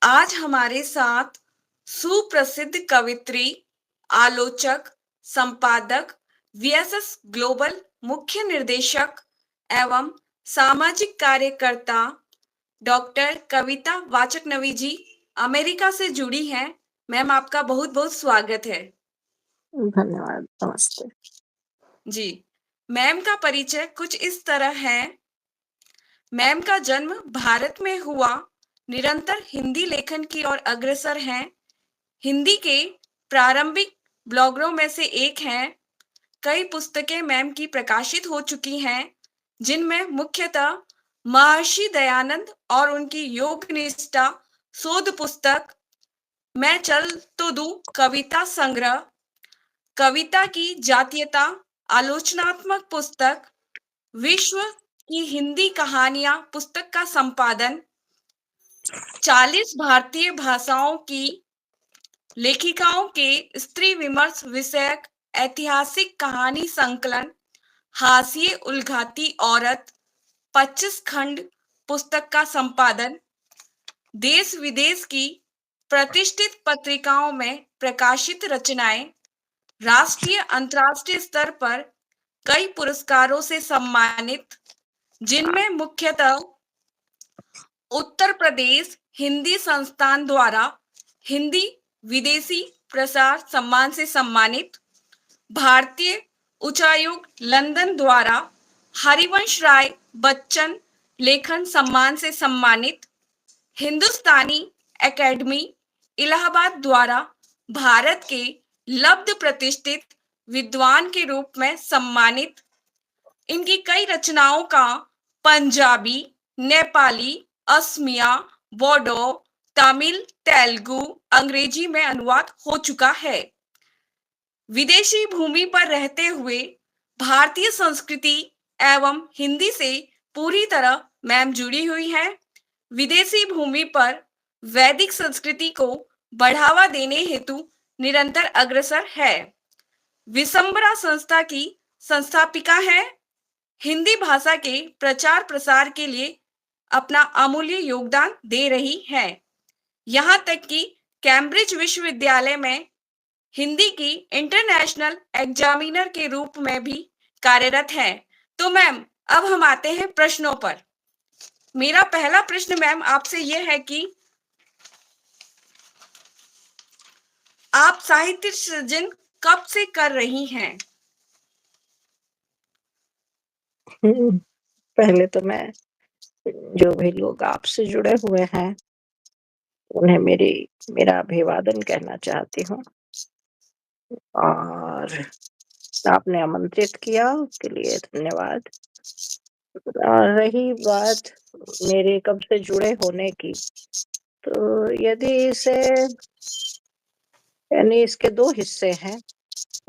आज हमारे साथ सुप्रसिद्ध कवित्री, आलोचक, संपादक, वीएसएस ग्लोबल मुख्य निर्देशक एवं सामाजिक कार्यकर्ता डॉक्टर कविता वाचकनवी जी अमेरिका से जुड़ी हैं। मैम, आपका बहुत बहुत स्वागत है। धन्यवाद। नमस्ते जी, मैम का परिचय कुछ इस तरह है। मैम का जन्म भारत में हुआ, निरंतर हिंदी लेखन की ओर अग्रसर हैं। हिंदी के प्रारंभिक ब्लॉगरों में से एक हैं। कई पुस्तकें मैम की प्रकाशित हो चुकी हैं, जिनमें मुख्यतः महर्षि दयानंद और उनकी योग निष्ठा शोध पुस्तक, मैं चल तो दूं कविता संग्रह, कविता की जातीयता आलोचनात्मक पुस्तक, विश्व की हिंदी कहानियां पुस्तक का संपादन, 40 भारतीय भाषाओं की लेखिकाओं के स्त्री विमर्श विषयक ऐतिहासिक कहानी संकलन, हाशिए उलघाती औरत 25 खंड पुस्तक का संपादन, देश विदेश की प्रतिष्ठित पत्रिकाओं में प्रकाशित रचनाएं, राष्ट्रीय अंतर्राष्ट्रीय स्तर पर कई पुरस्कारों से सम्मानित, जिनमें मुख्यतः उत्तर प्रदेश हिंदी संस्थान द्वारा हिंदी विदेशी प्रसार सम्मान से सम्मानित, भारतीय उच्चायोग लंदन द्वारा हरिवंश राय बच्चन लेखन सम्मान से सम्मानित, हिंदुस्तानी एकेडमी इलाहाबाद द्वारा भारत के लब्ध प्रतिष्ठित विद्वान के रूप में सम्मानित। इनकी कई रचनाओं का पंजाबी, नेपाली, असमिया, बोडो, तमिल, तेलुगु, अंग्रेजी में अनुवाद हो चुका है। विदेशी भूमि पर रहते हुए भारतीय संस्कृति एवं हिंदी से पूरी तरह मैम जुड़ी हुई हैं। विदेशी भूमि पर वैदिक संस्कृति को बढ़ावा देने हेतु निरंतर अग्रसर है। विशंबरा संस्था की संस्थापिका है। हिंदी भाषा के प्रचार प्रसार के लिए अपना अमूल्य योगदान दे रही है। यहाँ तक कि कैम्ब्रिज विश्वविद्यालय में हिंदी की इंटरनेशनल एग्जामिनर के रूप में भी कार्यरत है। तो मैम, अब हम आते हैं प्रश्नों पर। मेरा पहला प्रश्न मैम आपसे यह है कि आप साहित्य सृजन कब से कर रही हैं? पहले तो मैं जो भी लोग आपसे जुड़े हुए हैं उन्हें मेरा अभिवादन कहना चाहती हूँ, और आपने आमंत्रित किया उसके लिए धन्यवाद। और रही बात मेरे कब से जुड़े होने की, तो यदि यानी इसके दो हिस्से हैं।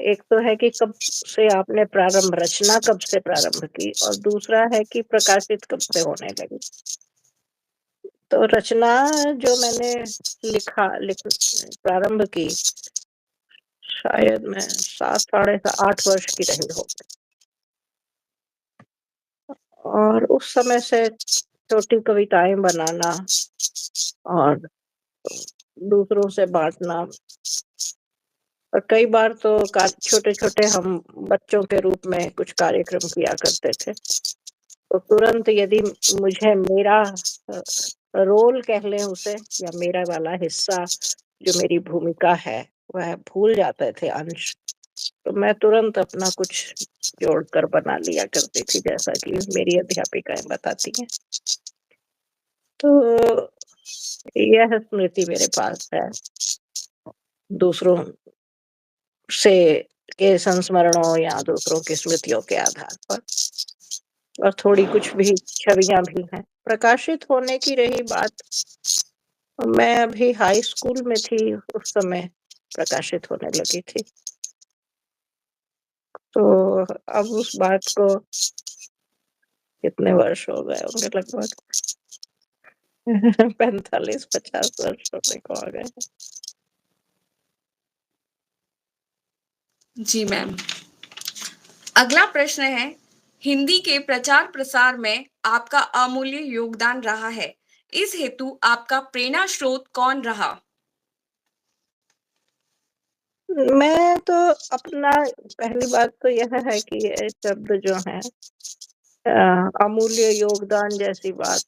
एक तो है कि कब से आपने रचना कब से प्रारंभ की, और दूसरा है कि प्रकाशित कब से होने लगी। तो रचना जो मैंने प्रारंभ की, शायद मैं 7-8 वर्ष की रही हो, और उस समय से छोटी कविताएं बनाना और दूसरों से बांटना, और कई बार तो छोटे छोटे हम बच्चों के रूप में कुछ कार्यक्रम किया करते थे। तो तुरंत यदि मुझे मेरा रोल कह लें उसे, या मेरा वाला हिस्सा जो मेरी भूमिका है वह भूल जाते थे अंश, तो मैं तुरंत अपना कुछ जोड़कर बना लिया करती थी, जैसा कि मेरी अध्यापिकाएं बताती हैं। तो यह स्मृति मेरे पास है दूसरों से के संस्मरणों या दूसरों की स्मृतियों के आधार पर, और थोड़ी कुछ भी छवियां भी हैं। प्रकाशित होने की रही बात, मैं अभी हाई स्कूल में थी उस समय प्रकाशित होने लगी थी। तो अब उस बात को कितने वर्ष हो गए होंगे, लगभग 45-50 वर्ष होने को आ गए। जी मैम, अगला प्रश्न है, हिंदी के प्रचार प्रसार में आपका अमूल्य योगदान रहा है, इस हेतु आपका प्रेरणा स्रोत कौन रहा? मैं तो अपना पहली बात तो यह है कि ये शब्द जो हैं अमूल्य योगदान जैसी बात,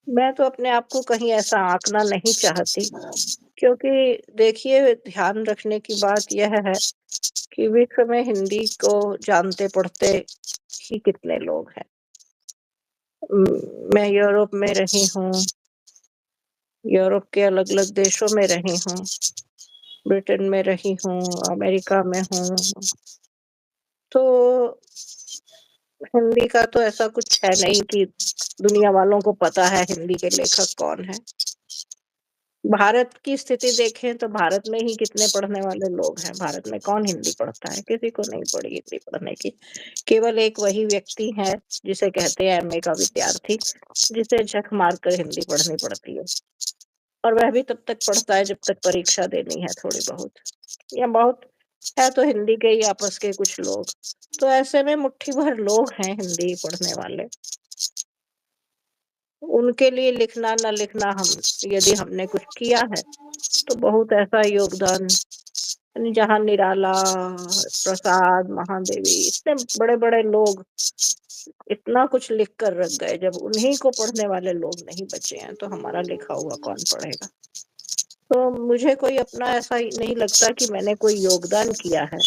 मैं तो अपने आप को कहीं ऐसा आँकना नहीं चाहती, क्योंकि देखिए ध्यान रखने की बात यह है कि विश्व में हिंदी को जानते पढ़ते ही कितने लोग हैं। मैं यूरोप में रही हूँ, यूरोप के अलग-अलग देशों में रही हूँ, ब्रिटेन में रही हूँ, अमेरिका में हूँ। तो हिंदी का तो ऐसा कुछ है नहीं कि दुनिया वालों को पता है हिंदी के लेखक कौन हैं। भारत की स्थिति देखें तो भारत में ही कितने पढ़ने वाले लोग हैं, भारत में कौन हिंदी पढ़ता है? किसी को नहीं पड़ी हिंदी पढ़ने की। केवल एक वही व्यक्ति है जिसे कहते हैं एमए का विद्यार्थी, जिसे झक मार कर हिंदी पढ़नी पड़ती है। और वह भी तब तक पढ़ता है जब तक परीक्षा देनी है थोड़ी बहुत, या बहुत है तो हिंदी के ही आपस के कुछ लोग। तो ऐसे में मुट्ठी भर लोग हैं हिंदी पढ़ने वाले। उनके लिए लिखना न लिखना यदि हमने कुछ किया है, तो बहुत ऐसा योगदान यानी जहाँ निराला, प्रसाद, महादेवी इतने बड़े-बड़े लोग इतना कुछ लिख कर रख गए, जब उन्हीं को पढ़ने वाले लोग नहीं बचे हैं, तो हमारा लिखा हुआ कौन पढ़ेगा? तो मुझे कोई अपना ऐसा ही नहीं लगता कि मैंने कोई योगदान किया है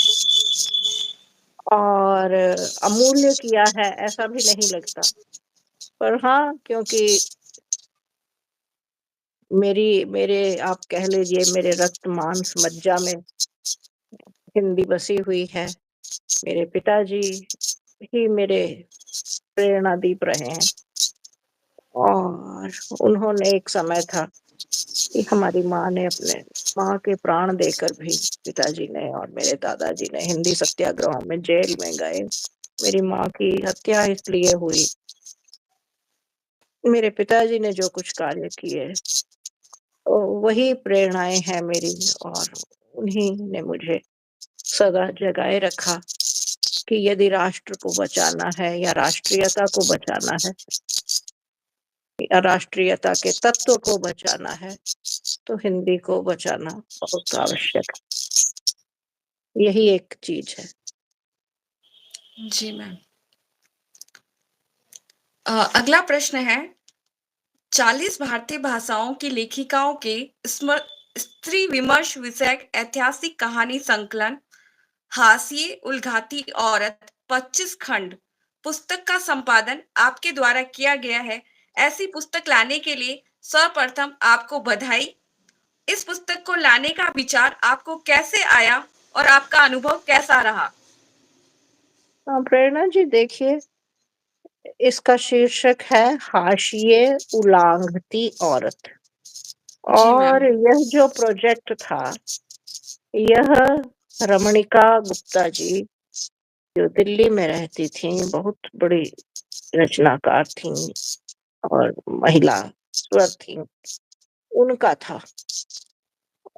और अमूल्य किया है, ऐसा भी नहीं लगता। पर हाँ, क्योंकि मेरे आप कह लीजिए मेरे रक्त मांस मज्जा में हिंदी बसी हुई है। मेरे पिताजी ही मेरे प्रेरणा दीप रहे हैं और उन्होंने एक समय था कि हमारी माँ ने अपने माँ के प्राण देकर भी पिताजी ने और मेरे दादाजी ने हिंदी सत्याग्रह में जेल में गए। मेरी माँ की हत्या इसलिए हुई। मेरे पिताजी ने जो कुछ कार्य किए, वही प्रेरणाएँ हैं मेरी और उन्हीं ने मुझे सदा जगाए रखा कि यदि राष्ट्र को बचाना है या राष्ट्रीयता को बचाना है या राष्ट्रीयता के तत्व को बचाना है, तो हिंदी को बचाना बहुत आवश्यक है। यही एक चीज़ है। जी मैम। अगला प्रश्न है, 40 भारतीय भाषाओं की लेखिकाओं के स्त्री विमर्श विषयक ऐतिहासिक कहानी संकलन हाशिए उलघाती औरत 25 खंड पुस्तक का संपादन आपके द्वारा किया गया है। ऐसी पुस्तक लाने के लिए सर्वप्रथम आपको बधाई। इस पुस्तक को लाने का विचार आपको कैसे आया और आपका अनुभव कैसा रहा? प्रेरणा जी देखिए, इसका शीर्षक है हाशिए उलांघती औरत। जी मैम। और यह जो प्रोजेक्ट था, यह रमणिका गुप्ता जी जो दिल्ली में रहती थीं, बहुत बड़ी रचनाकार थीं और महिला स्वर थीं, उनका था।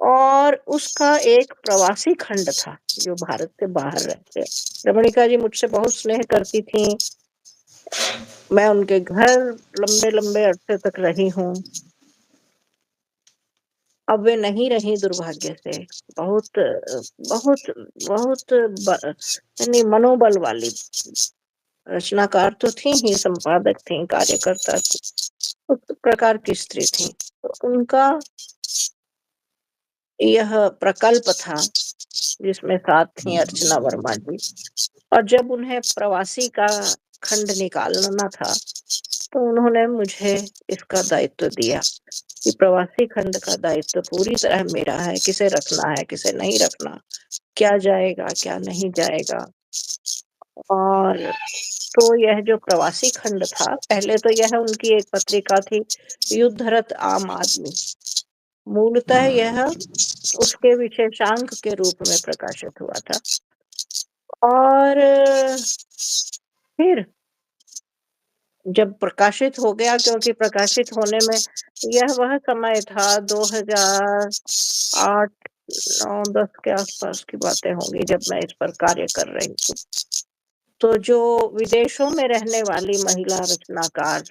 और उसका एक प्रवासी खंड था, जो भारत से बाहर रहते। रमणिका जी मुझसे बहुत स्नेह करती थीं। मैं उनके घर लंबे-लंबे अरसे तक रही हूँ। अब वे नहीं रहीं दुर्भाग्य से। बहुत बहुत बहुत यानी मनोबल वाली रचनाकार तो थी ही, संपादक थीं, कार्यकर्ता थीं, उस प्रकार की स्त्री थीं। तो उनका यह प्रकल्प था, जिसमें साथ थीं अर्चना वर्मा जी। और जब उन्हें प्रवासी का खंड निकालना था, तो उन्होंने मुझे इसका दायित्व दिया कि प्रवासी खंड का दायित्व पूरी तरह मेरा है, किसे रखना है, किसे नहीं रखना, क्या जाएगा, क्या नहीं जाएगा। और तो यह जो प्रवासी खंड था, पहले तो यह उनकी एक पत्रिका थी, युद्धरत आम आदमी। मूलतः यह उसके विशेषांक के रूप में प्रकाशित हुआ था। और फिर जब प्रकाशित हो गया, क्योंकि प्रकाशित होने में यह वह समय था 2008, 9, 10 के आसपास की बातें होंगी, जब मैं इस पर कार्य कर रही थी। तो जो विदेशों में रहने वाली महिला रचनाकार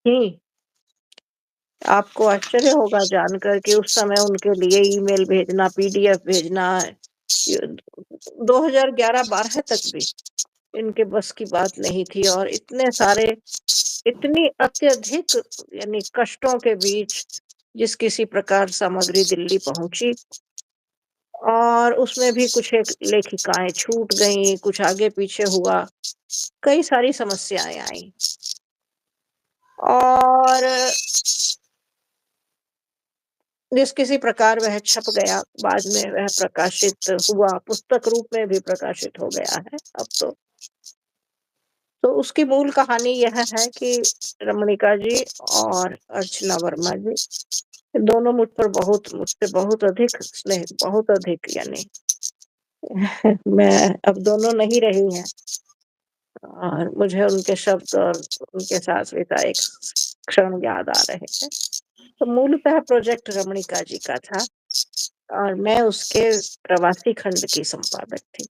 थीं, आपको आश्चर्य होगा जानकर कि उस समय उनके लिए ईमेल भेजना, पीडीएफ भेजना 2011-12 तक भी इनके बस की बात नहीं थी। और इतने सारे, इतनी अत्यधिक यानी कष्टों के बीच जिस किसी प्रकार सामग्री दिल्ली पहुंची, और उसमें भी कुछ एक लेखिकाएं छूट गईं, कुछ आगे पीछे हुआ, कई सारी समस्याएं आई। और जिस किसी प्रकार वह छप गया, बाद में वह प्रकाशित हुआ, पुस्तक रूप में भी प्रकाशित हो गया है अब तो उसकी मूल कहानी यह है कि रमणिका जी और अर्चना वर्मा जी दोनों मुझसे बहुत अधिक स्नेह, बहुत अधिक यानी मैं अब दोनों नहीं रही हैं, और मुझे उनके शब्द और उनके साथ बिताए एक क्षण याद आ रहे हैं। तो मूलतः प्रोजेक्ट रमणिका जी का था, और मैं उसके प्रवासी खंड की संपादक थी।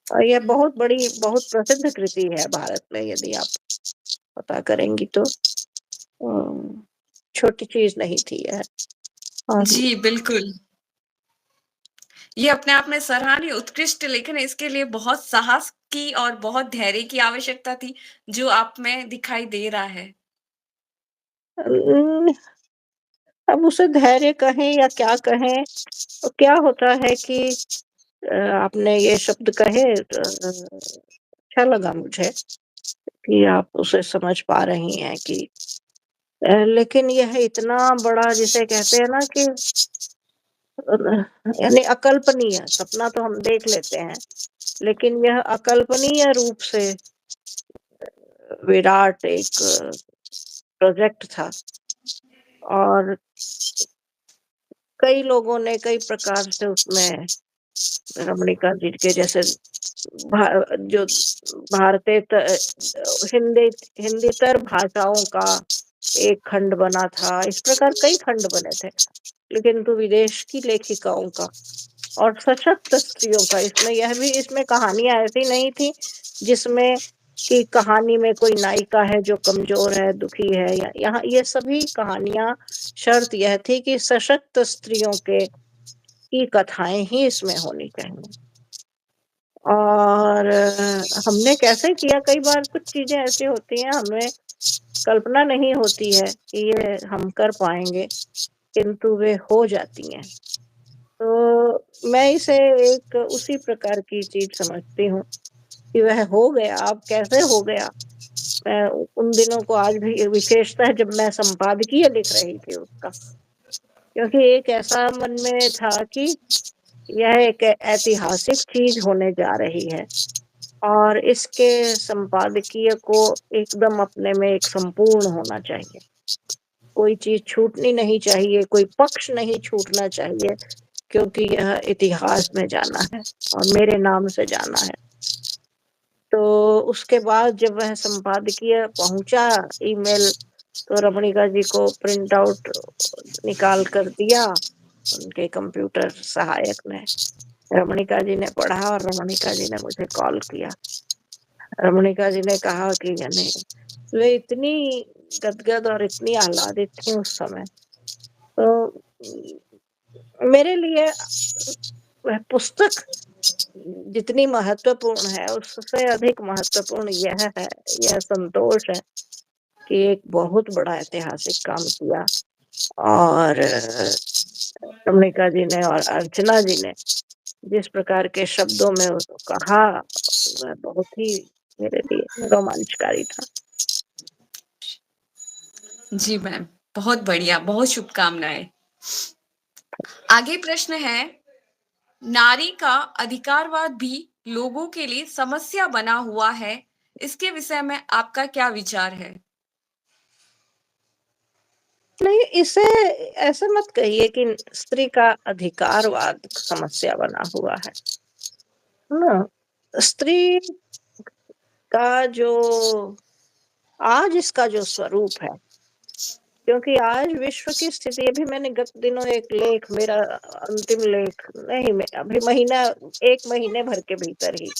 और यह बहुत बड़ी, बहुत प्रसिद्ध कृति है भारत में, यदि आप पता करेंगी तो छोटी चीज नहीं थी यह। और जी, बिल्कुल। ये अपने आप में सराहनीय उत्कृष्ट लेखन है, इसके लिए बहुत साहस की और बहुत धैर्य की आवश्यकता थी, जो आप में दिखाई दे रहा है। अम, अब उसे धैर्य कहें या क्या कहें, तो क्या होता है कि आपने ये शब्द कहे तो अच्छा लगा मुझे कि आप उसे समझ पा रही हैं कि लेकिन यह इतना बड़ा, जिसे कहते हैं ना कि यानी अकल्पनीय, सपना तो हम देख लेते हैं, लेकिन यह अकल्पनीय रूप से विराट एक प्रोजेक्ट था। और कई लोगों ने कई प्रकार से उसमें रमणिका जी के जैसे जो भारतीय हिंदी हिंदीतर भाषाओं का एक खंड बना था, इस प्रकार कई खंड बने थे, लेकिन तो विदेश की लेखिकाओं का और सशक्त स्त्रियों का, इसमें कहानियां ऐसी नहीं थी जिसमें कि कहानी में कोई नायिका है जो कमजोर है, दुखी है, या यहाँ ये सभी कहानियां, शर्त यह थी कि सशक्त स्त्रियों के की कथाएं ही इसमें होनी चाहिए। और हमने कैसे किया, कई बार कुछ चीजें ऐसी होती हैं हमें कल्पना नहीं होती है कि ये हम कर पाएंगे, किंतु वे हो जाती हैं। तो मैं इसे एक उसी प्रकार की चीज समझती हूँ कि वह हो गया। अब कैसे हो गया, मैं उन दिनों को आज भी विशेषतः जब मैं संपादकीय लिख रही थी उसका, क्योंकि एक ऐसा मन में था कि यह एक ऐतिहासिक चीज होने जा रही है, और इसके संपादकीय को एकदम अपने में एक संपूर्ण होना चाहिए, कोई चीज छूटनी नहीं चाहिए, कोई पक्ष नहीं छूटना चाहिए, क्योंकि यह इतिहास में जाना है और मेरे नाम से जाना है। तो उसके बाद जब वह संपादकीय पहुंचा ईमेल, तो रमणिका जी को प्रिंट आउट निकाल कर दिया उनके कंप्यूटर सहायक ने। रमणिका जी ने पढ़ा और रमणिका जी ने मुझे कॉल किया। रमणिका जी ने कहा कि यानी वे इतनी गदगद और इतनी आह्लादित थी उस समय। तो मेरे लिए वह पुस्तक जितनी महत्वपूर्ण है, उससे अधिक महत्वपूर्ण यह है, यह संतोष है कि एक बहुत बड़ा ऐतिहासिक काम किया। और रमणिका जी ने और अर्चना जी ने जिस प्रकार के शब्दों में उसको कहा, वह बहुत ही मेरे लिए रोमांचकारी था। जी मैम, बहुत बढ़िया, बहुत शुभकामनाएं। आगे प्रश्न है, नारी का अधिकारवाद भी लोगों के लिए समस्या बना हुआ है, इसके विषय में आपका क्या विचार है? नहीं, इसे ऐसे मत कहिए कि स्त्री का अधिकारवाद समस्या बना हुआ है ना। स्त्री का जो आज इसका जो स्वरूप है, क्योंकि आज विश्व की स्थिति, अभी मैंने गत दिनों एक लेख, मेरा अंतिम लेख नहीं, मैं अभी एक महीने भर के भीतर ही,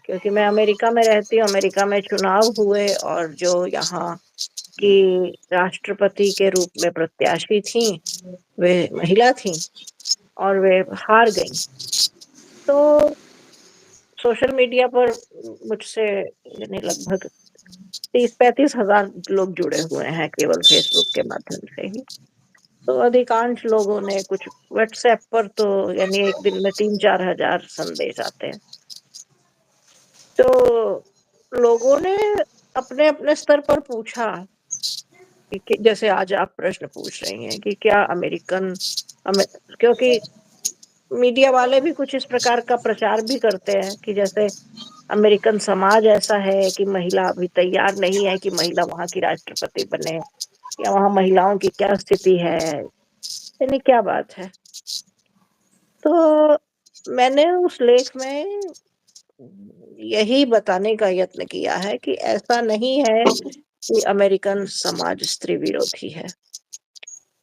क्योंकि मैं अमेरिका में रहती हूँ, अमेरिका में चुनाव हुए और जो यहाँ कि राष्ट्रपति के रूप में प्रत्याशी थीं, वे महिला थीं और वे हार गईं। तो सोशल मीडिया पर मुझसे यानी लगभग 30-35 हज़ार लोग जुड़े हुए हैं केवल फेसबुक के माध्यम से ही। तो अधिकांश लोगों ने कुछ व्हाट्सएप पर तो यानी एक दिन में 3-4 हज़ार संदेश आते हैं। तो लोगों ने अपने-अपने स्तर पर पूछा कि जैसे आज आप प्रश्न पूछ रही हैं कि क्या अमेरिकन अमे क्योंकि मीडिया वाले भी कुछ इस प्रकार का प्रचार भी करते हैं कि जैसे अमेरिकन समाज ऐसा है कि महिला अभी तैयार नहीं है कि महिला वहाँ की राष्ट्रपति बने या वहाँ महिलाओं की क्या स्थिति है, यानी क्या बात है। तो मैंने उस लेख में यही बताने का यत्न किया है कि ऐसा नहीं है कि अमेरिकन समाज स्त्री विरोधी है,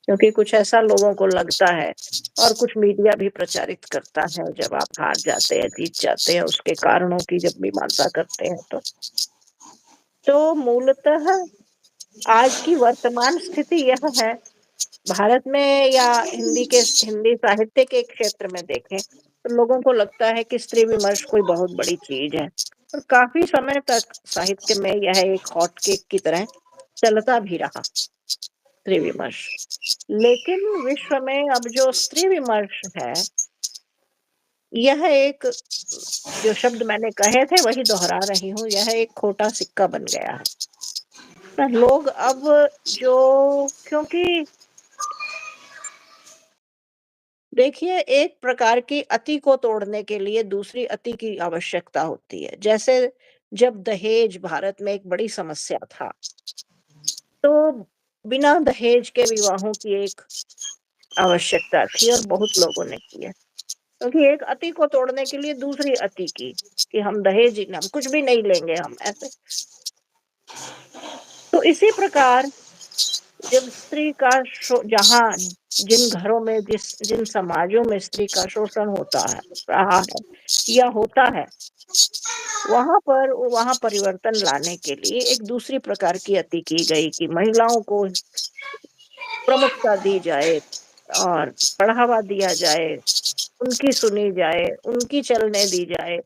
क्योंकि कुछ ऐसा लोगों को लगता है और कुछ मीडिया भी प्रचारित करता है जब आप हार जाते हैं, जीत जाते हैं, उसके कारणों की जब मीमांसा करते हैं तो। तो मूलतः आज की वर्तमान स्थिति यह है, भारत में या हिंदी साहित्य के क्षेत्र में देखें, तो लोगों को लगता है कि स्त्री विमर्श कोई बहुत बड़ी चीज़ है और काफ़ी समय तक साहित्य में यह एक हॉट केक की तरह चलता भी रहा, स्त्री विमर्श। लेकिन विश्व में अब जो स्त्री विमर्श है, यह एक जो शब्द मैंने कहे थे वही दोहरा रही हूँ, यह एक खोटा सिक्का बन गया है। लोग अब जो क्योंकि देखिए एक प्रकार की अति को तोड़ने के लिए दूसरी अति की आवश्यकता होती है। जैसे जब दहेज भारत में एक बड़ी समस्या था, तो बिना दहेज के विवाहों की एक आवश्यकता थी और बहुत लोगों ने की है। क्योंकि एक अति को तोड़ने के लिए दूसरी अति की कि हम दहेज ही हम कुछ भी नहीं लेंगे हम ऐसे। तो इसी प्रकार जब स्त्री का जहाँ जिन घरों में जिन समाजों में स्त्री का शोषण होता है रहा है या होता है, वहां परिवर्तन लाने के लिए एक दूसरी प्रकार की अति की गई कि महिलाओं को प्रमुखता दी जाए और बढ़ावा दिया जाए, उनकी सुनी जाए, उनकी चलने दी जाए,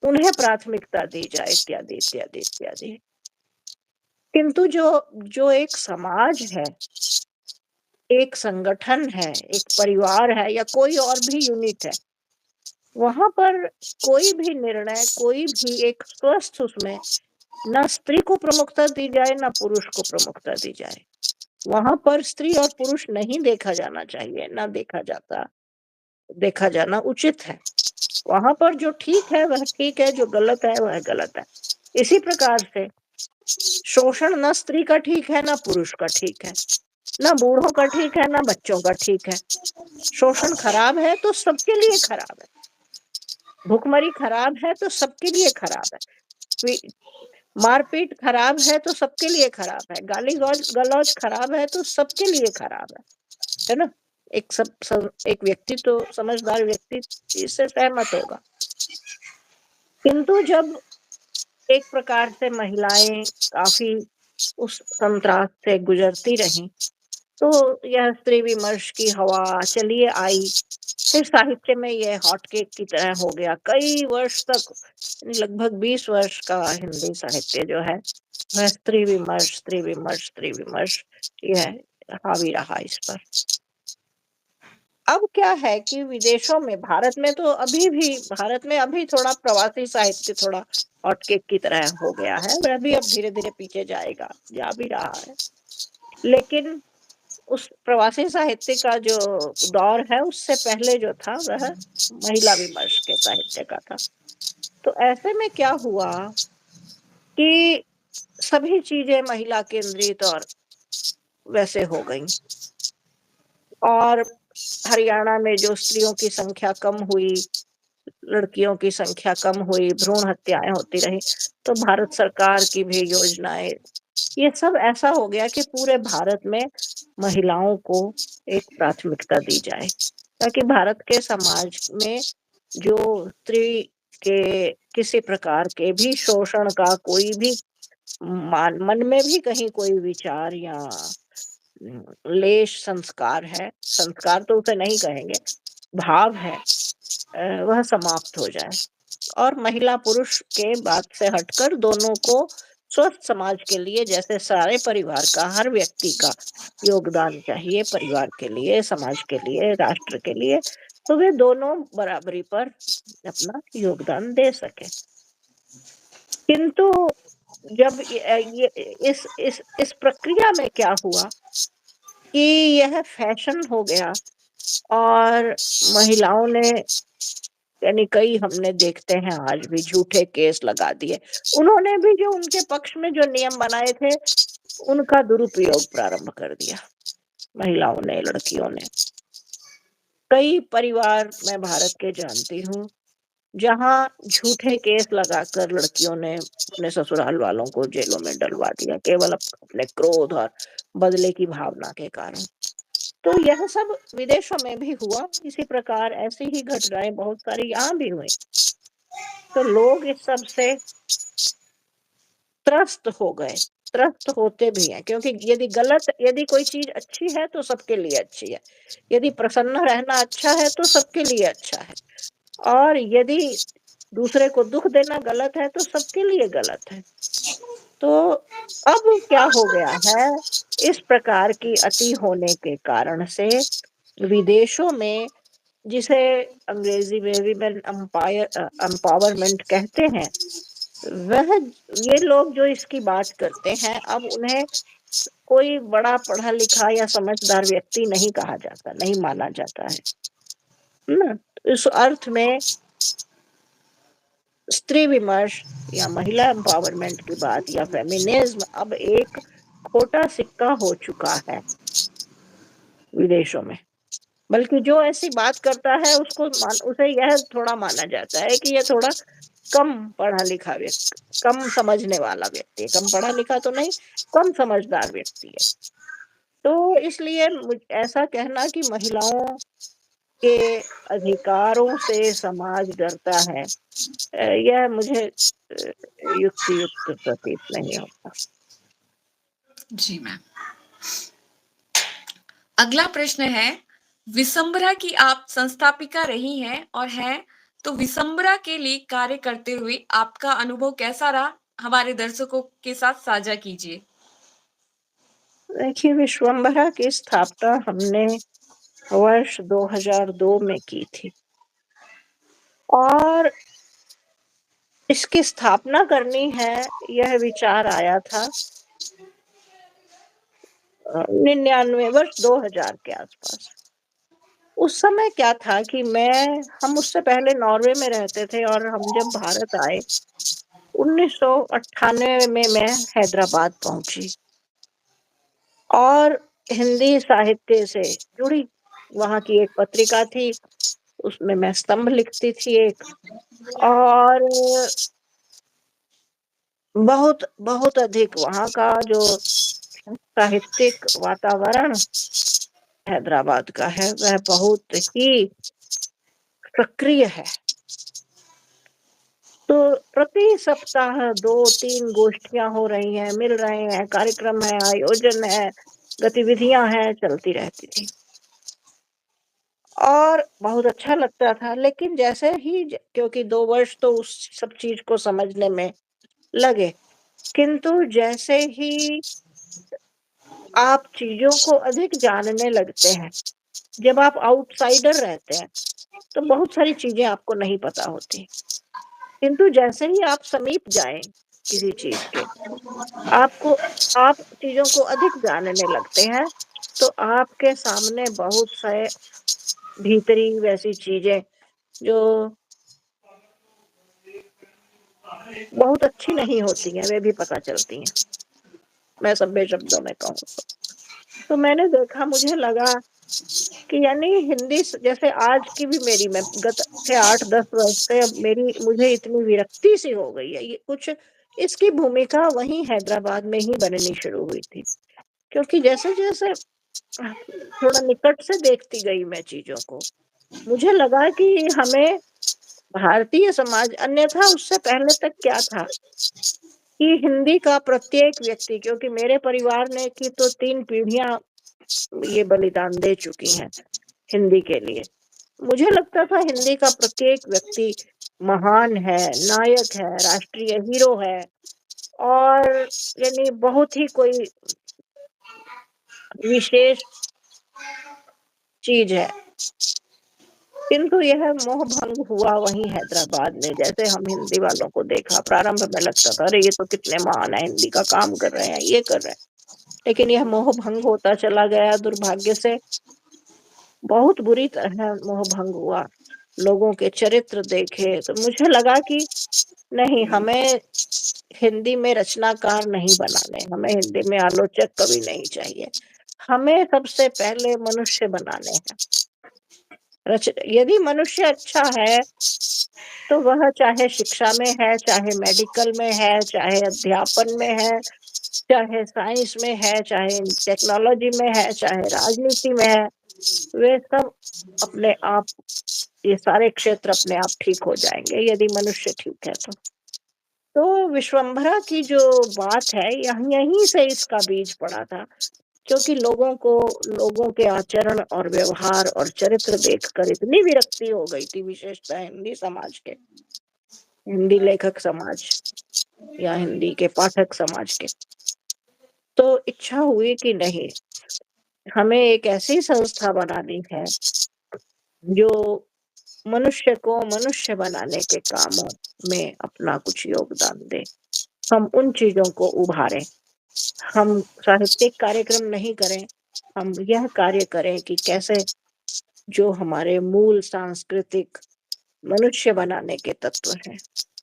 उन्हें प्राथमिकता दी जाए इत्यादि इत्यादि इत्यादि। किंतु जो जो एक समाज है, एक संगठन है, एक परिवार है या कोई और भी यूनिट है, वहां पर कोई भी निर्णय, कोई भी एक स्वस्थ उसमें ना स्त्री को प्रमुखता दी जाए ना पुरुष को प्रमुखता दी जाए। वहां पर स्त्री और पुरुष नहीं देखा जाना चाहिए, ना देखा जाना उचित है। वहां पर जो ठीक है वह ठीक है, जो गलत है वह गलत है। इसी प्रकार से शोषण न स्त्री का ठीक है ना पुरुष का ठीक है, ना बूढ़ों का ठीक है ना बच्चों का ठीक है। शोषण खराब है तो सबके लिए खराब है, भूखमरी खराब है तो सबके लिए खराब है, मारपीट खराब है तो सबके लिए खराब है, गाली गलौज खराब है तो सबके लिए खराब है ना। एक व्यक्ति तो समझदार व्यक्ति इससे सहमत होगा। किंतु जब एक प्रकार से महिलाएं काफी उस संत्रास से गुजरती रहीं, तो यह स्त्री विमर्श की हवा चलिए आई, फिर साहित्य में यह हॉटकेक की तरह हो गया। कई वर्ष तक लगभग 20 वर्ष का हिंदी साहित्य जो है वह स्त्री विमर्श यह हावी रहा इस पर। अब क्या है कि विदेशों में, भारत में अभी थोड़ा प्रवासी साहित्य थोड़ा हॉटकेक की तरह हो गया है, वह भी अब धीरे धीरे पीछे जा भी रहा है। लेकिन उस प्रवासी साहित्य का जो दौर है उससे पहले जो था वह महिला विमर्श के साहित्य का था। तो ऐसे में क्या हुआ कि सभी चीजें महिला केंद्रित और वैसे हो गई, और हरियाणा में जो स्त्रियों की संख्या कम हुई, लड़कियों की संख्या कम हुई, भ्रूण हत्याएं होती रही, तो भारत सरकार की भी योजनाएं, ये सब ऐसा हो गया कि पूरे भारत में महिलाओं को एक प्राथमिकता दी जाए, ताकि भारत के समाज में जो स्त्री के किसी प्रकार के भी शोषण का कोई भी मन में भी कहीं कोई विचार या लेश संस्कार है, संस्कार तो उसे नहीं कहेंगे, भाव है, वह समाप्त हो जाए और महिला पुरुष के बात से हटकर दोनों को स्वस्थ समाज के लिए, जैसे सारे परिवार का, हर व्यक्ति का योगदान चाहिए परिवार के लिए, समाज के लिए, राष्ट्र के लिए, तो वे दोनों बराबरी पर अपना योगदान दे सके। किंतु जब ये इस प्रक्रिया में क्या हुआ कि यह फैशन हो गया और महिलाओं ने, यानी कई हमने देखते हैं आज भी झूठे केस लगा दिए। उन्होंने भी जो उनके पक्ष में जो नियम बनाए थे उनका दुरुपयोग प्रारंभ कर दिया महिलाओं ने, लड़कियों ने। कई परिवार मैं भारत के जानती हूँ जहां झूठे केस लगाकर लड़कियों ने अपने ससुराल वालों को जेलों में डलवा दिया, केवल अपने क्रोध और बदले की भावना के कारण। तो यह सब विदेशों में भी हुआ इसी प्रकार, ऐसी ही घटनाएं बहुत सारी यहाँ भी हुई। तो लोग इस सब से त्रस्त हो गए, त्रस्त होते भी हैं, क्योंकि यदि कोई चीज अच्छी है तो सबके लिए अच्छी है, यदि प्रसन्न रहना अच्छा है तो सबके लिए अच्छा है, और यदि दूसरे को दुख देना गलत है तो सबके लिए गलत है। तो अब क्या हो गया है, इस प्रकार की अति होने के कारण से विदेशों में, जिसे अंग्रेजी में विमेन एम्पावरमेंट कहते हैं, वह ये लोग जो इसकी बात करते हैं, अब उन्हें कोई बड़ा पढ़ा लिखा या समझदार व्यक्ति नहीं कहा जाता, नहीं माना जाता है ना। इस अर्थ में स्त्री विमर्श या महिला एम्पावरमेंट की बात या फेमिनिज्म अब एक खोटा सिक्का हो चुका है विदेशों में। बल्कि जो ऐसी बात करता है उसे यह थोड़ा माना जाता है कि यह थोड़ा कम पढ़ा लिखा व्यक्ति, कम समझने वाला व्यक्ति है, कम पढ़ा लिखा तो नहीं, कम समझदार व्यक्ति है। तो इसलिए ऐसा कहना कि महिलाओं के अधिकारों से समाज डरता है, यह मुझे युक्तियुक्त प्रतीत नहीं होता। जी मैम। अगला प्रश्न है, विसंबरा की आप संस्थापिका रही हैं और हैं, तो विसंबरा के लिए कार्य करते हुए आपका अनुभव कैसा रहा, हमारे दर्शकों के साथ साझा कीजिए। देखिए, विश्वंभरा की स्थापना हमने वर्ष 2002 में की थी और इसकी स्थापना करनी है, यह विचार आया था 99 वर्ष 2000 के आसपास। उस समय क्या था कि हम उससे पहले नॉर्वे में रहते थे और हम जब भारत आए 1998 में मैं हैदराबाद पहुंची और हिंदी साहित्य से जुड़ी वहां की एक पत्रिका थी, उसमें मैं स्तंभ लिखती थी एक, और बहुत बहुत अधिक वहां का जो साहित्यिक वातावरण हैदराबाद का है वह बहुत ही सक्रिय है। तो प्रति सप्ताह 2-3 गोष्ठियां हो रही हैं, मिल रहे हैं, कार्यक्रम है, आयोजन है, गतिविधियां हैं, चलती रहती थी और बहुत अच्छा लगता था। लेकिन जैसे ही, क्योंकि 2 वर्ष तो उस सब चीज को समझने में लगे, किंतु जैसे ही आप चीजों को अधिक जानने लगते हैं, जब आप आउटसाइडर रहते हैं तो बहुत सारी चीजें आपको नहीं पता होती, किंतु जैसे ही आप समीप जाएं किसी चीज के, आप चीजों को अधिक जानने लगते हैं, तो आपके सामने बहुत सारे भीतरी वैसी चीजें जो बहुत अच्छी नहीं होती हैं, वे भी पता चलती हैं, मैं सभ्य शब्दों में कहूँ तो मैंने देखा, मुझे लगा कि यानी हिंदी जैसे आज की भी मैं गत से 8-10 वर्ष से अब मुझे इतनी विरक्ति सी हो गई है, ये कुछ इसकी भूमिका वहीं हैदराबाद में ही बननी शुरू हुई थी, क्योंकि जैसे जैसे थोड़ा निकट से देखती गई मैं चीजों को, मुझे लगा कि हमें भारतीय समाज, अन्यथा उससे पहले तक क्या था कि हिंदी का प्रत्येक व्यक्ति, क्योंकि मेरे परिवार ने की तो 3 पीढ़ियाँ ये बलिदान दे चुकी हैं हिंदी के लिए। मुझे लगता था हिंदी का प्रत्येक व्यक्ति महान है, नायक है, राष्ट्रीय हीरो है और यानी बहुत ही कोई विशेष चीज़ है। किंतु यह मोह भंग हुआ वहीं हैदराबाद में। जैसे हम हिंदी वालों को देखा, प्रारंभ में लगता था अरे ये तो कितने महान है, हिंदी का काम कर रहे हैं, ये कर रहे हैं। लेकिन यह मोह भंग होता चला गया, दुर्भाग्य से बहुत बुरी तरह मोह भंग हुआ। लोगों के चरित्र देखे तो मुझे लगा कि नहीं, हमें हिंदी में रचनाकार नहीं बनाने, हमें हिंदी में आलोचक कवि नहीं चाहिए। हमें सबसे पहले मनुष्य बनाने हैं। यदि मनुष्य अच्छा है तो वह चाहे शिक्षा में है, चाहे मेडिकल में है, चाहे अध्यापन में है, चाहे साइंस में है, चाहे टेक्नोलॉजी में है, चाहे राजनीति में है, वे सब अपने आप, ये सारे क्षेत्र अपने आप ठीक हो जाएंगे यदि मनुष्य ठीक है तो विश्वम्भरा की जो बात है, यहीं से इसका बीज पड़ा था। क्योंकि लोगों के आचरण और व्यवहार और चरित्र देखकर इतनी विरक्ति हो गई थी, विशेषतः हिंदी समाज के, हिंदी लेखक समाज या हिंदी के पाठक समाज के। तो इच्छा हुई कि नहीं, हमें एक ऐसी संस्था बनानी है जो मनुष्य को मनुष्य बनाने के कामों में अपना कुछ योगदान दे। हम उन चीजों को उभारें। हम साहित्यिक कार्यक्रम नहीं करें, हम यह कार्य करें कि कैसे जो हमारे मूल सांस्कृतिक मनुष्य बनाने के तत्व हैं,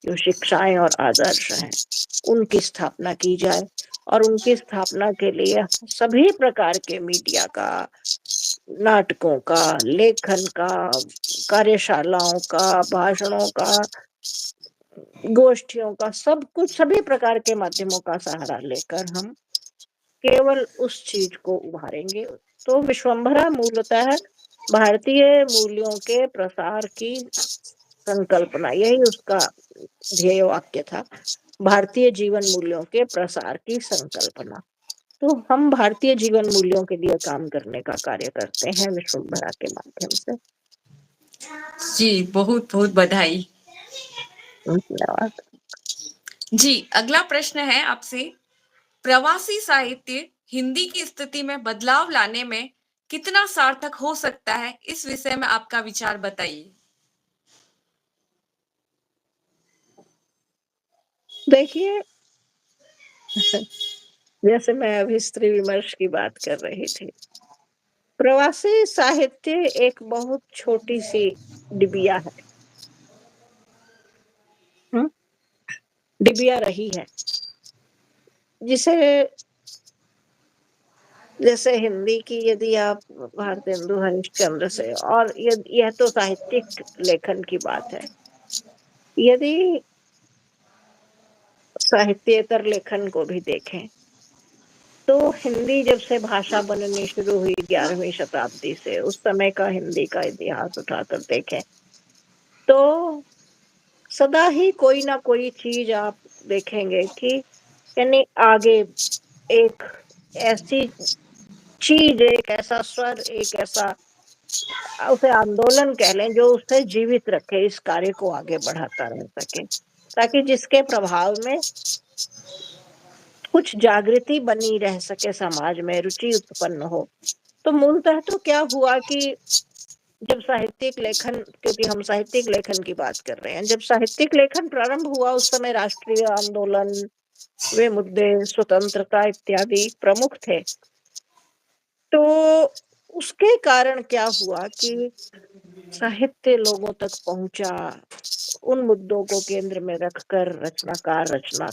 जो शिक्षाएं और आदर्श हैं, उनकी स्थापना की जाए। और उनकी स्थापना के लिए सभी प्रकार के मीडिया का, नाटकों का, लेखन का, कार्यशालाओं का, भाषणों का, गोष्ठियों का, सब कुछ, सभी प्रकार के माध्यमों का सहारा लेकर हम केवल उस चीज को उभारेंगे। तो विश्वम्भरा मूलतः भारतीय मूल्यों के प्रसार की संकल्पना, यही उसका ध्येय वाक्य था, भारतीय जीवन मूल्यों के प्रसार की संकल्पना। तो हम भारतीय जीवन मूल्यों के लिए काम करने का कार्य करते हैं विश्वम्भरा के माध्यम से। जी, बहुत बहुत बधाई। धन्यवाद। जी, अगला प्रश्न है आपसे, प्रवासी साहित्य हिंदी की स्थिति में बदलाव लाने में कितना सार्थक हो सकता है, इस विषय में आपका विचार बताइए। देखिए, जैसे मैं अभी स्त्री विमर्श की बात कर रही थी, प्रवासी साहित्य एक बहुत छोटी सी डिबिया है, डिबिया रही है, जिसे, जैसे हिंदी की यदि आप भारतेंदु हरिश्चंद्र से, और यह तो साहित्यिक लेखन की बात है, यदि साहित्येतर लेखन को भी देखें तो हिंदी जब से भाषा बननी शुरू हुई 11वीं शताब्दी से, उस समय का हिंदी का इतिहास उठाकर देखें तो सदा ही कोई ना कोई चीज आप देखेंगे कि यानी आगे एक ऐसी चीज, एक ऐसा स्वर, एक ऐसा, उसे आंदोलन कह लें, जो उसे जीवित रखे, इस कार्य को आगे बढ़ाता रह सके, ताकि जिसके प्रभाव में कुछ जागृति बनी रह सके, समाज में रुचि उत्पन्न हो। तो मूलतः तो क्या हुआ कि जब साहित्यिक लेखन, क्योंकि हम साहित्यिक लेखन की बात कर रहे हैं, जब साहित्यिक लेखन प्रारंभ हुआ उस समय राष्ट्रीय आंदोलन, वे मुद्दे, स्वतंत्रता इत्यादि प्रमुख थे। तो उसके कारण क्या हुआ कि साहित्य लोगों तक पहुंचा, उन मुद्दों को केंद्र में रखकर रचनाकार रचना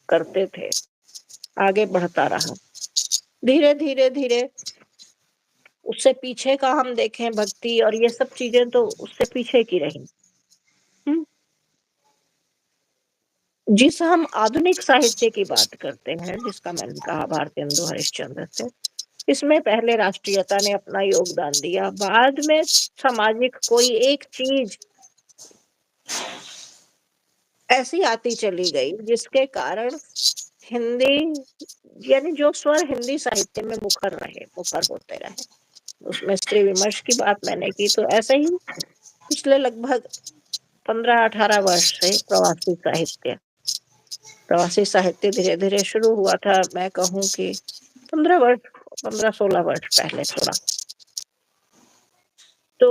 करते थे, आगे बढ़ता रहा। धीरे धीरे धीरे उससे पीछे का हम देखें, भक्ति और ये सब चीजें तो उससे पीछे की रही। जिस हम आधुनिक साहित्य की बात करते हैं, जिसका मैंने कहा भारतेंदु हरिश्चंद्र से, इसमें पहले राष्ट्रीयता ने अपना योगदान दिया, बाद में सामाजिक कोई एक चीज ऐसी आती चली गई जिसके कारण हिंदी यानी जो स्वर हिंदी साहित्य में मुखर होते रहे। उसमें स्त्री विमर्श की बात मैंने की, तो ऐसे ही पिछले लगभग 15-18 वर्ष से प्रवासी साहित्य धीरे-धीरे शुरू हुआ था। मैं कहूँ कि 15-16 वर्ष पहले थोड़ा। तो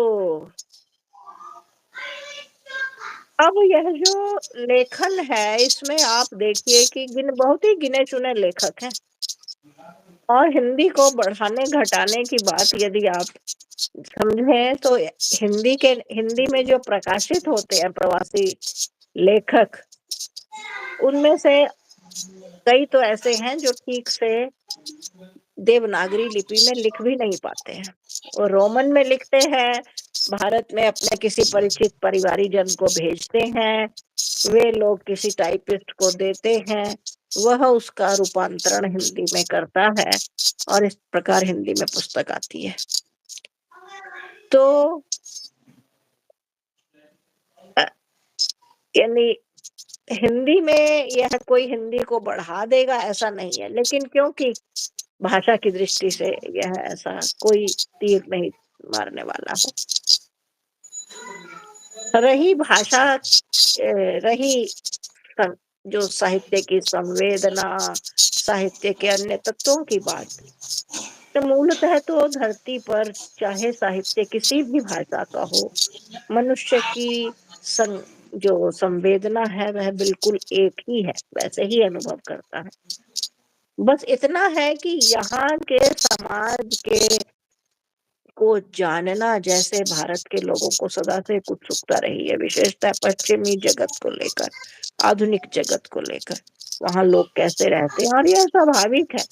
अब यह जो लेखन है, इसमें आप देखिए कि बहुत ही गिने-चुने लेखक हैं। और हिंदी को बढ़ाने-घटाने की बात यदि आप समझें तो हिंदी में जो प्रकाशित होते हैं प्रवासी लेखक, उनमें से कई तो ऐसे हैं जो ठीक से देवनागरी लिपि में लिख भी नहीं पाते हैं। वो रोमन में लिखते हैं, भारत में अपने किसी परिचित परिवारीजन को भेजते हैं, वे लोग किसी टाइपिस्ट को देते हैं, वह उसका रूपांतरण हिंदी में करता है और इस प्रकार हिंदी में पुस्तक आती है। तो यानी हिंदी में यह कोई हिंदी को बढ़ा देगा ऐसा नहीं है, लेकिन क्योंकि भाषा की दृष्टि से यह ऐसा कोई तीर नहीं मारने वाला है। रही भाषा रही जो साहित्य की संवेदना, साहित्य के अन्य तत्वों की बात, तो मूलतः तो धरती पर चाहे साहित्य किसी भी भाषा का हो, मनुष्य की जो संवेदना है वह बिल्कुल एक ही है, वैसे ही अनुभव करता है। बस इतना है कि यहाँ के समाज को जानना जैसे भारत के लोगों को सदा से उत्सुकता रही है, विशेषतः पश्चिमी जगत को लेकर, आधुनिक जगत को लेकर, वहाँ लोग कैसे रहते हैं और यह स्वाभाविक है।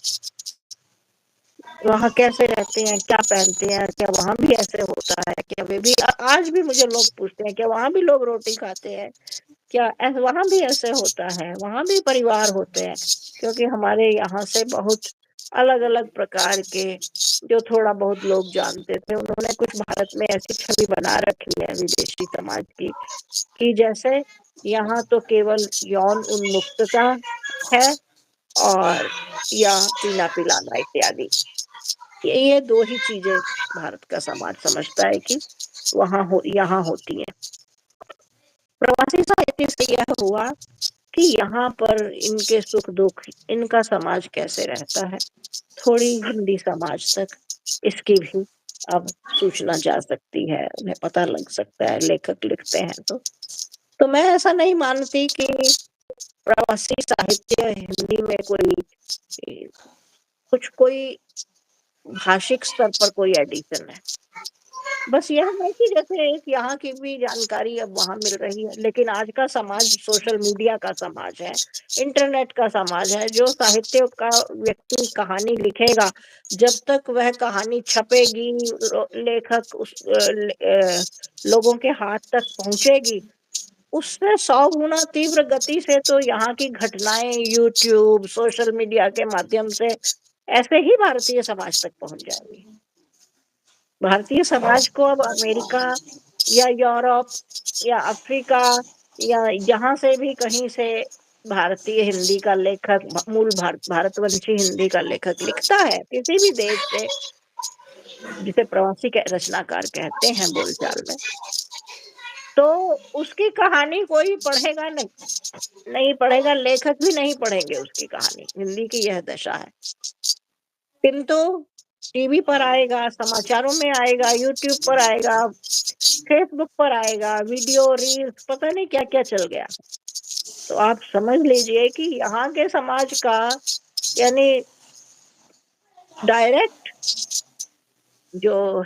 वहाँ कैसे रहते हैं, क्या पहनते हैं, क्या वहाँ भी ऐसे होता है, क्या वे भी आज भी मुझे लोग पूछते हैं क्या वहाँ भी लोग रोटी खाते हैं, क्या वहाँ भी ऐसे होता है, वहाँ भी परिवार होते हैं, क्योंकि हमारे यहाँ से बहुत अलग-अलग प्रकार के जो थोड़ा बहुत लोग जानते थे, उन्होंने कुछ भारत में ऐसी छवि बना रखी है विदेशी समाज की, कि जैसे यहाँ तो केवल यौन उन्मुक्तता है और या पीना पिलाना इत्यादि। ये 2 ही चीजें भारत का समाज समझता है कि यहाँ होती हैं। प्रवासी साहित्य से यह हुआ कि यहाँ पर इनके सुख दुख, इनका समाज कैसे रहता है, थोड़ी हिंदी समाज तक इसकी भी अब सूचना जा सकती है, उन्हें पता लग सकता है, लेखक लिखते हैं तो मैं ऐसा नहीं मानती कि प्रवासी साहित्य हिंदी में कोई भाषिक स्तर पर कोई एडिशन है। बस यह है कि जैसे एक यहाँ की भी जानकारी अब वहाँ मिल रही है, लेकिन आज का समाज सोशल मीडिया का समाज है, इंटरनेट का समाज है। जो साहित्य का व्यक्ति कहानी लिखेगा, जब तक वह कहानी छपेगी, लेखक लोगों के हाथ तक पहुंचेगी, उससे 100 गुना तीव्र गति से तो यहाँ की घटनाएं यूट्यूब, सोशल मीडिया के माध्यम से ऐसे ही भारतीय समाज तक पहुंच जाएंगी। भारतीय समाज को अब अमेरिका या यूरोप या अफ्रीका या जहाँ से भी कहीं से भारतीय हिंदी का लेखक, मूल भारतवंशी हिंदी का लेखक लिखता है, किसी भी देश से, जिसे प्रवासी रचनाकार कहते हैं बोलचाल में, तो उसकी कहानी कोई पढ़ेगा नहीं पढ़ेगा, लेखक भी नहीं पढ़ेंगे उसकी कहानी। हिंदी की यह दशा है। किंतु टीवी पर आएगा, समाचारों में आएगा, यूट्यूब पर आएगा, फेसबुक पर आएगा, वीडियो रील्स, पता नहीं क्या क्या चल गया। तो आप समझ लीजिए कि यहाँ के समाज का यानी डायरेक्ट जो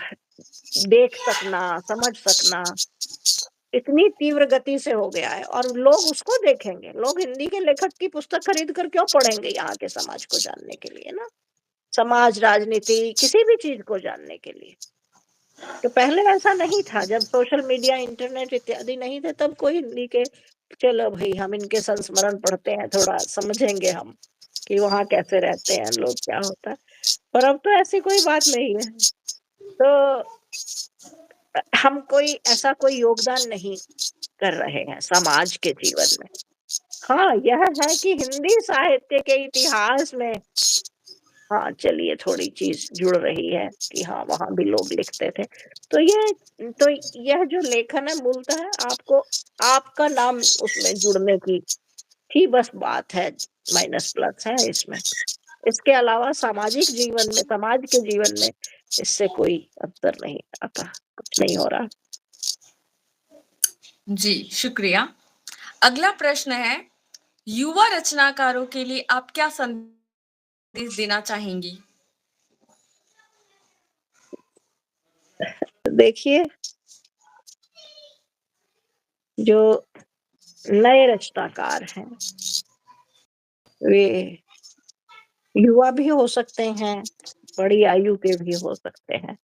देख सकना, समझ सकना इतनी तीव्र गति से हो गया है, और लोग उसको देखेंगे। लोग हिंदी के लेखक की पुस्तक खरीद कर क्यों पढ़ेंगे यहाँ के समाज को जानने के लिए ना, समाज, राजनीति, किसी भी चीज को जानने के लिए। तो पहले ऐसा नहीं था, जब सोशल मीडिया, इंटरनेट इत्यादि नहीं थे, तब कोई हिंदी के चलो भाई हम इनके संस्मरण पढ़ते हैं, थोड़ा समझेंगे हम कि वहाँ कैसे रहते हैं लोग, क्या होता है। पर अब तो ऐसी कोई बात नहीं है। तो हम कोई ऐसा कोई योगदान नहीं कर रहे हैं समाज के जीवन में। हाँ, यह है कि हिंदी साहित्य के इतिहास में हाँ, चलिए थोड़ी चीज़ जुड़ रही है कि हाँ, वहाँ भी लोग लिखते थे। तो यह जो लेखन है मूलतः आपको आपका नाम उसमें जुड़ने की ही बस बात है, माइनस प्लस है इसमें। इसके अलावा सामाजिक जीवन में, समाज के जीवन में इससे कोई अंतर नहीं आता, कुछ नहीं हो रहा। जी, शुक्रिया। अगला प्रश्न है, युवा रचनाकारों के लिए आप क्या संदेश देना चाहेंगी? देखिए, जो नए रचनाकार हैं, वे युवा भी हो सकते हैं, बड़ी आयु के भी हो सकते हैं।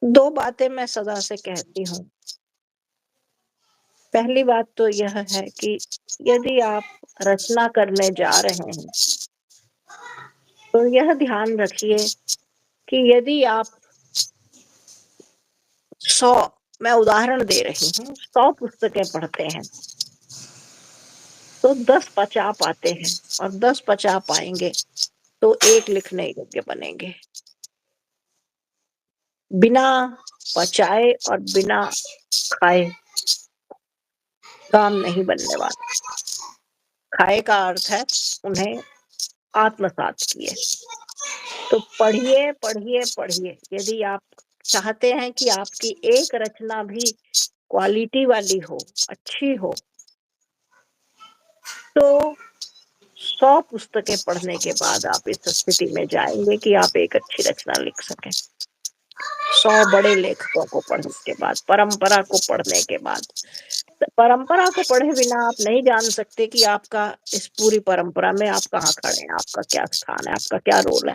2 बातें मैं सदा से कहती हूँ। पहली बात तो यह है कि यदि आप रचना करने जा रहे हैं, तो यह ध्यान रखिए कि यदि आप 100 मैं उदाहरण दे रही हूँ, 100 पुस्तकें पढ़ते हैं, तो 10 पचा पाते हैं और 10 पचा पाएँगे, तो 1 लिखने योग्य बनेंगे। बिना पचाए और बिना खाए काम नहीं बनने वाला। खाए का अर्थ है उन्हें आत्मसात किए। तो पढ़िए, पढ़िए, पढ़िए। यदि आप चाहते हैं कि आपकी एक रचना भी क्वालिटी वाली हो, अच्छी हो, तो 100 पुस्तकें पढ़ने के बाद आप इस स्थिति में जाएँगे कि आप एक अच्छी रचना लिख सकें। 100 बड़े लेखकों को पढ़ने के बाद, परंपरा को पढ़ने के बाद। परंपरा को पढ़े बिना आप नहीं जान सकते कि आपका इस पूरी परंपरा में आप कहाँ खड़े हैं, आपका क्या स्थान है, आपका क्या रोल है।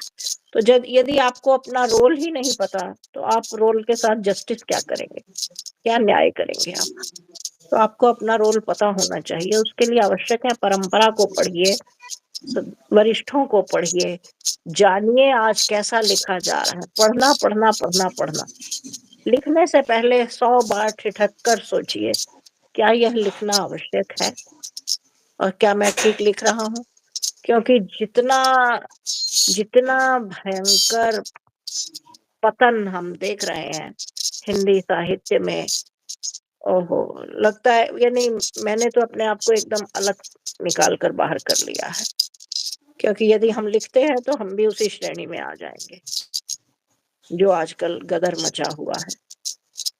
तो जब यदि आपको अपना रोल ही नहीं पता, तो आप रोल के साथ जस्टिस क्या करेंगे? क्या न्याय करेंगे आप? तो आपको अपना रोल पता होना चाहिए, उसके लिए आवश्यक है परंपरा को पढ़िए, वरिष्ठों को पढ़िए, जानिए आज कैसा लिखा जा रहा है। पढ़ना, पढ़ना, पढ़ना, पढ़ना। लिखने से पहले 100 बार ठिठक कर सोचिए, क्या यह लिखना आवश्यक है? और क्या मैं ठीक लिख रहा हूँ? क्योंकि जितना जितना भयंकर पतन हम देख रहे हैं हिंदी साहित्य में, ओहो! लगता है यानी मैंने तो अपने आप को एकदम अलग निकाल कर बाहर कर लिया है। क्योंकि यदि हम लिखते हैं तो हम भी उसी श्रेणी में आ जाएँगे, जो आजकल गदर मचा हुआ है।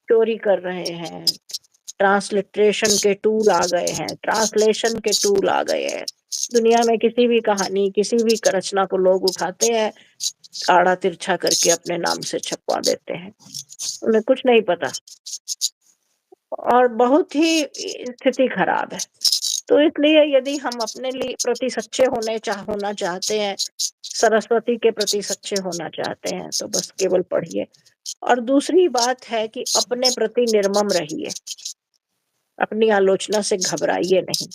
चोरी कर रहे हैं, ट्रांसलिटरेशन के टूल आ गए हैं, ट्रांसलेशन के टूल आ गए हैं। दुनिया में किसी भी कहानी, किसी भी रचना को लोग उठाते हैं, आड़ा-तिरछा करके अपने नाम से छपवा देते हैं। उन्हें कुछ नहीं पता और बहुत ही स्थिति खराब है। तो इसलिए यदि हम अपने लिए प्रति सच्चे होना चाहते हैं, सरस्वती के प्रति सच्चे होना चाहते हैं, तो बस केवल पढ़िए। और दूसरी बात है कि अपने प्रति निर्मम रहिए, अपनी आलोचना से घबराइए नहीं।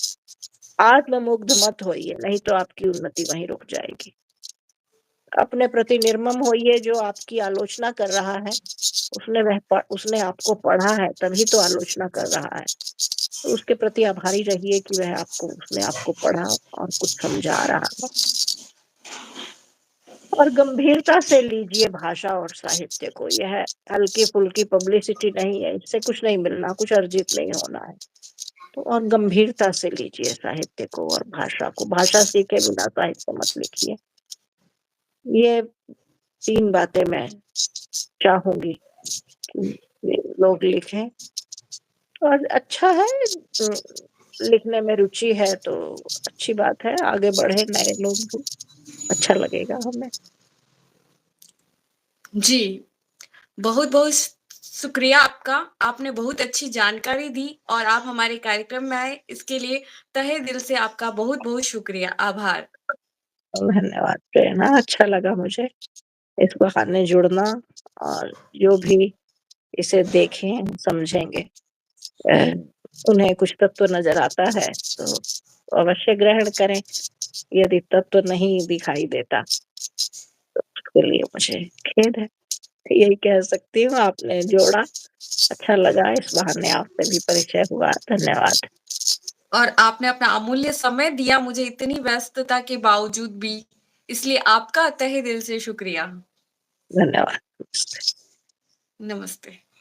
आत्ममुग्ध मत होइए, नहीं तो आपकी उन्नति वहीं रुक जाएगी। अपने प्रति निर्मम होइए, जो आपकी आलोचना कर रहा है, उसने आपको पढ़ा है, तभी तो आलोचना कर रहा है। तो उसके प्रति आभारी रहिए कि उसने आपको पढ़ा और कुछ समझा रहा है। और गंभीरता से लीजिए भाषा और साहित्य को, यह हल्की-फुल्की पब्लिसिटी नहीं है, इससे कुछ नहीं मिलना, कुछ अर्जित नहीं होना है। तो और गंभीरता से लीजिए साहित्य को और भाषा को, भाषा सीखे बिना साहित्य मत लिखिए। ये 3 बातें मैं चाहूँगी कि लोग लिखें और अच्छा है लिखने में रुचि है तो अच्छी बात है, आगे बढ़े नए लोग भी, अच्छा लगेगा हमें। जी, बहुत-बहुत शुक्रिया आपका। आपने बहुत अच्छी जानकारी दी और आप हमारे कार्यक्रम में आए, इसके लिए तहे दिल से आपका बहुत-बहुत शुक्रिया, आभार। धन्यवाद, प्रेरणा अच्छा लगा मुझे इस बहाने जुड़ना और जो भी इसे देखें, समझेंगे अ, उन्हें कुछ तत्व नज़र आता है तो अवश्य ग्रहण करें, यदि तत्व नहीं दिखाई देता, तो उसके लिए मुझे खेद है। यही कह सकती हूँ, आपने जोड़ा, अच्छा लगा, इस बहाने आपसे भी परिचय हुआ। धन्यवाद। और आपने अपना अमूल्य समय दिया मुझे इतनी व्यस्तता के बावजूद भी, इसलिए आपका तहे दिल से शुक्रिया। धन्यवाद। नमस्ते। नमस्ते।